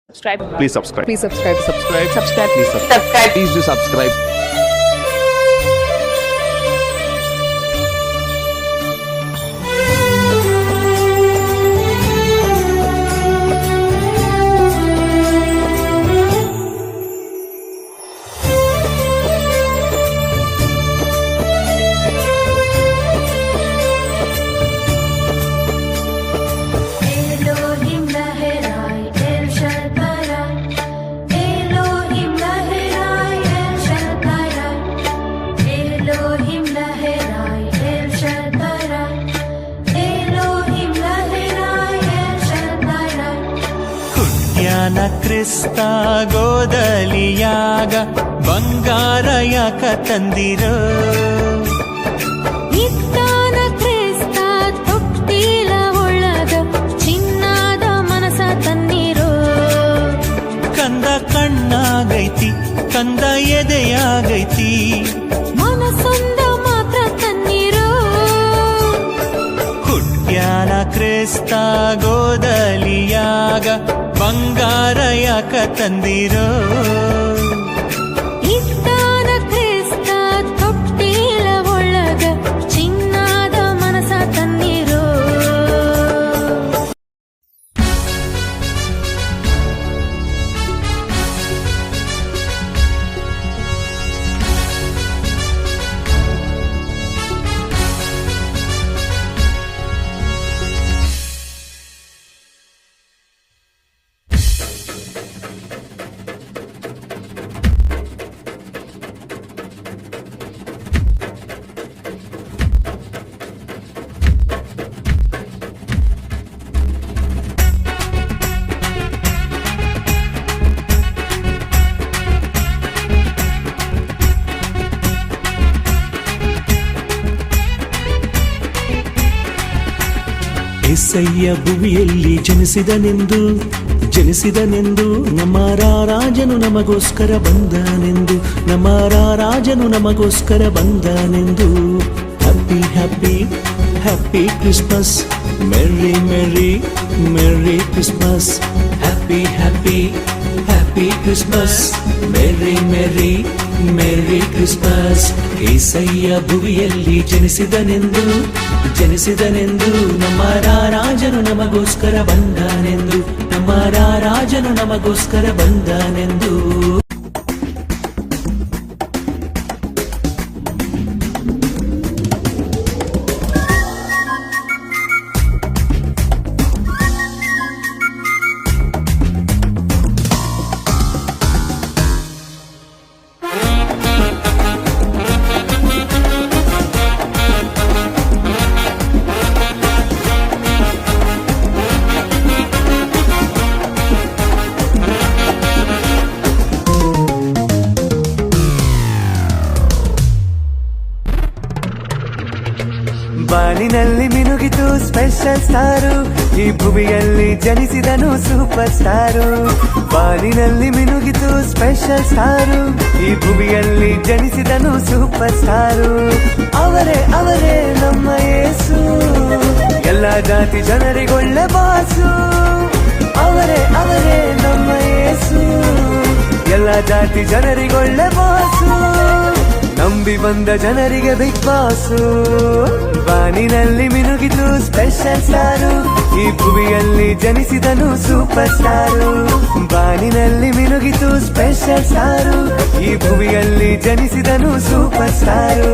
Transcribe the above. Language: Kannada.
Subscribe. Please subscribe. Please subscribe. Subscribe. Subscribe. Please subscribe. Subscribe. Please do subscribe. Elohim Laherai El Shaddai, Elohim Laherai El Shaddai, Elohim Laherai El Shaddai, Elohim Laherai El Shaddai. ಹುಟ್ಯಾನ ಕ್ರಿಸ್ತ ಗೋದಲಿಯಾಗ ಬಂಗಾರ ಯಾಕ ತಂದಿರೋ ಇತ್ತಾನ ಕ್ರಿಸ್ತ ತೊಟ್ಟಿಲ ಒಳಗ ಚಿನ್ನದ ಮನಸ ತನ್ನಿರೋ ಕಂದ ಕಣ್ಣಾಗೈತಿ ಕಂದ ಎದೆಯಾಗೈತಿ ಮನಸೊಂದ ಮಾತ್ರ ತನ್ನಿರೋ ಹುಟ್ಯಾನ ಕ್ರಿಸ್ತ ಗೋದಲಿಯಾಗ ಬಂಗಾರ ಯಾಕ ತಂದಿರೋ ಇತ್ತಾನ ಕ್ರಿಸ್ತ ತೊಟ್ಟಿಲ ಒಳಗ ಚಿನ್ನದ ಮನಸ ತನ್ನಿರೋ ಎಸ್ಸಯ್ಯ ಭುವಿಯಲ್ಲಿ ಜನಿಸಿದನೆಂದು ನಮ್ಮ ರಾಜನು ನಮಗೋಸ್ಕರ ಬಂದನೆಂದು ನಮ್ಮ ರಾಜನು ನಮಗೋಸ್ಕರ ಬಂದನೆಂದು happy happy happy Christmas merry merry merry Christmas happy happy happy Christmas merry merry merry Christmas Yesayya ಭುವಿಯಲ್ಲಿ ಜನಿಸಿದನೆಂದು ನಮ್ಮ ರಾಜನು ನಮಗೋಸ್ಕರ ಬಂದನೆಂದು ನಮ್ಮ ರಾಜನು ನಮಗೋಸ್ಕರ ಬಂದನೆಂದು ಬಾನಿನಲ್ಲಿ ಮಿನುಗಿತು ಸ್ಪೆಷಲ್ ಸ್ಟಾರು ಈ ಭುವಿಯಲ್ಲಿ ಜನಿಸಿದನು ಸೂಪರ್ ಸ್ಟಾರು ಬಾನಿನಲ್ಲಿ ಮಿನುಗಿತು ಸ್ಪೆಷಲ್ ಸ್ಟಾರು ಈ ಭುವಿಯಲ್ಲಿ ಜನಿಸಿದನು ಸೂಪರ್ ಸ್ಟಾರು ಅವರೇ ನಮ್ಮ ಯೇಸು ಎಲ್ಲ ಜಾತಿ ಜನರಿಗೊಳ್ಳೆ ಬಾಸು ಅವರೇ ನಮ್ಮ ಯೇಸು ಎಲ್ಲ ಜಾತಿ ಜನರಿಗೊಳ್ಳೆ ಬಾಸು ನಂಬಿ ಬಂದ ಜನರಿಗೆ ಬಿಗ್ ಬಾಸು ಬಾನಿನಲ್ಲಿ ಮಿನುಗಿತು ಸ್ಪೆಷಲ್ ಸ್ಟಾರು ಈ ಭುವಿಯಲ್ಲಿ ಜನಿಸಿದನು ಸೂಪರ್ ಸ್ಟಾರು ಬಾನಿನಲ್ಲಿ ಮಿನುಗಿತು ಸ್ಪೆಷಲ್ ಸ್ಟಾರು ಈ ಭುವಿಯಲ್ಲಿ ಜನಿಸಿದನು ಸೂಪರ್ ಸ್ಟಾರು